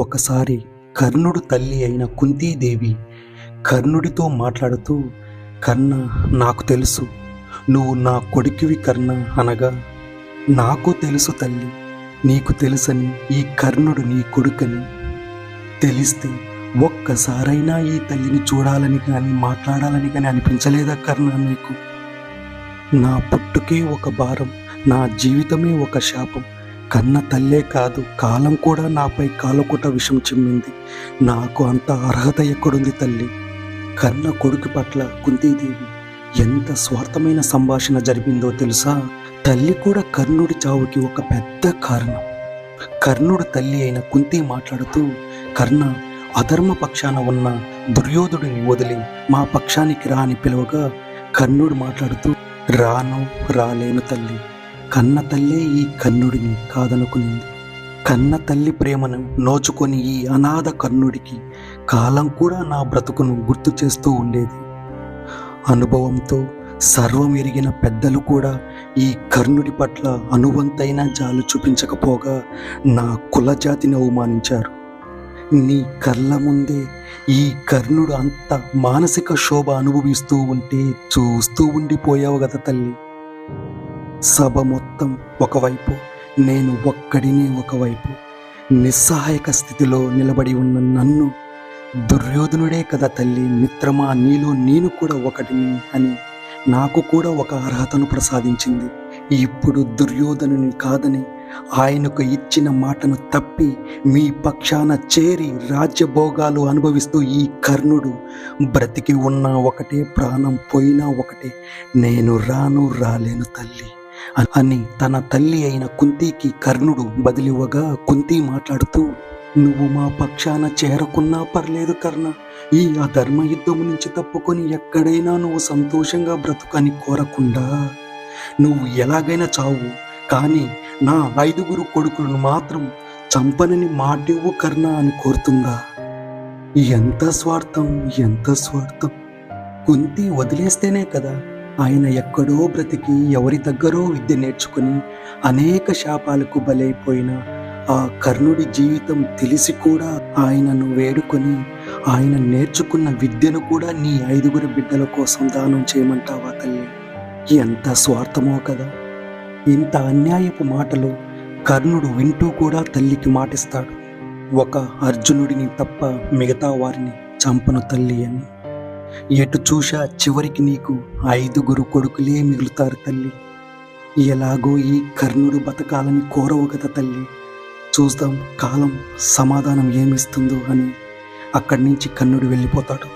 ఒకసారి కర్ణుడు తల్లి అయిన కుంతీదేవి కర్ణుడితో మాట్లాడుతూ, కర్ణ, నాకు తెలుసు నువ్వు నా కొడుకువి కర్ణ అనగా, నాకు తెలుసు తల్లి, నీకు తెలుసని ఈ కర్ణుడు నీ కొడుకని తెలిస్తే ఒక్కసారైనా ఈ తల్లిని చూడాలని కానీ మాట్లాడాలని కానీ అనిపించలేదా కర్ణ నీకు? నా పుట్టుకే ఒక భారం, నా జీవితమే ఒక శాపం. కన్న తల్లే కాదు, కాలం కూడా నాపై కాలకుట విషం చిమ్మింది. నాకు అంత అర్హత ఎక్కడుంది తల్లి? కన్న కొడుకు పట్ల కుంతీదేవి ఎంత స్వార్థమైన సంభాషణ జరిపిందో తెలుసా? తల్లి కూడా కర్ణుడి చావుకి ఒక పెద్ద కారణం. కర్ణుడు తల్లి అయిన కుంతి మాట్లాడుతూ, కర్ణ, అధర్మ పక్షాన ఉన్న దుర్యోధుడిని వదిలి మా పక్షానికి రా అని పిలువగా, కర్ణుడు మాట్లాడుతూ, రాను, రాలేను తల్లి. కన్న తల్లే ఈ కర్ణుడిని కాదనుకునింది. కన్న తల్లి ప్రేమను నోచుకొని ఈ అనాథ కర్ణుడికి కాలం కూడా నా బ్రతుకును గుర్తు చేస్తూ ఉండేది. అనుభవంతో సర్వం ఎరిగిన పెద్దలు కూడా ఈ కర్ణుడి పట్ల అనువంతైన జాలు చూపించకపోగా నా కులజాతిని అవమానించారు. నీ కళ్ళ ముందే ఈ కర్ణుడు అంత మానసిక శోభ అనుభవిస్తూ ఉంటే చూస్తూ ఉండిపోయావు కదా తల్లి. సభ మొత్తం ఒకవైపు, నేను ఒక్కడిని ఒకవైపు. నిస్సహాయక స్థితిలో నిలబడి ఉన్న నన్ను, దుర్యోధనుడే కదా తల్లి, మిత్రమా నీలో నేను కూడా ఒకటిని అని నాకు కూడా ఒక అర్హతను ప్రసాదించింది. ఇప్పుడు దుర్యోధనుని కాదని ఆయనకు ఇచ్చిన మాటను తప్పి మీ పక్షాన చేరి రాజ్యభోగాలు అనుభవిస్తూ ఈ కర్ణుడు బ్రతికి ఉన్నా ఒకటే, ప్రాణం పోయినా ఒకటే. నేను రాను, రాలేను తల్లి అని తన తల్లి అయిన కుంతికి కర్ణుడు బదిలివ్వగా, కుంతి మాట్లాడుతూ, నువ్వు మా పక్షాన చేరకున్నా పర్లేదు కర్ణ, ఈ అధర్మ యుద్ధము నుంచి తప్పుకొని ఎక్కడైనా నువ్వు సంతోషంగా బ్రతుకని కోరకుండా నువ్వు ఎలాగైనా చావు, కానీ నా 5 కొడుకులను మాత్రం చంపనని మాటివ్వు కర్ణ అని కోరుతుందా? ఎంత స్వార్థం, ఎంత స్వార్థం! కుంతి వదిలేస్తేనే కదా ఆయన ఎక్కడో బ్రతికి ఎవరి దగ్గరో విద్య నేర్చుకుని అనేక శాపాలకు బలైపోయిన ఆ కర్ణుడి జీవితం తెలిసి కూడా ఆయనను వేడుకొని ఆయన నేర్చుకున్న విద్యను కూడా నీ 5 బిడ్డల కోసం దానం చేయమంటావా తల్లి? ఎంత స్వార్థమో కదా! ఇంత అన్యాయపు మాటలు కర్ణుడు వింటూ కూడా తల్లికి మాటిస్తాడు, ఒక అర్జునుడిని తప్ప మిగతా వారిని చంపను తల్లి అని. ఎటు చూశా చివరికి నీకు 5 కొడుకులే మిగులుతారు తల్లి. ఎలాగో ఈ కర్ణుడు బతకాలని కోరవు కదా తల్లి. చూద్దాం కాలం సమాధానం ఏమిస్తుందో అని అక్కడి నుంచి కర్ణుడు వెళ్ళిపోతాడు.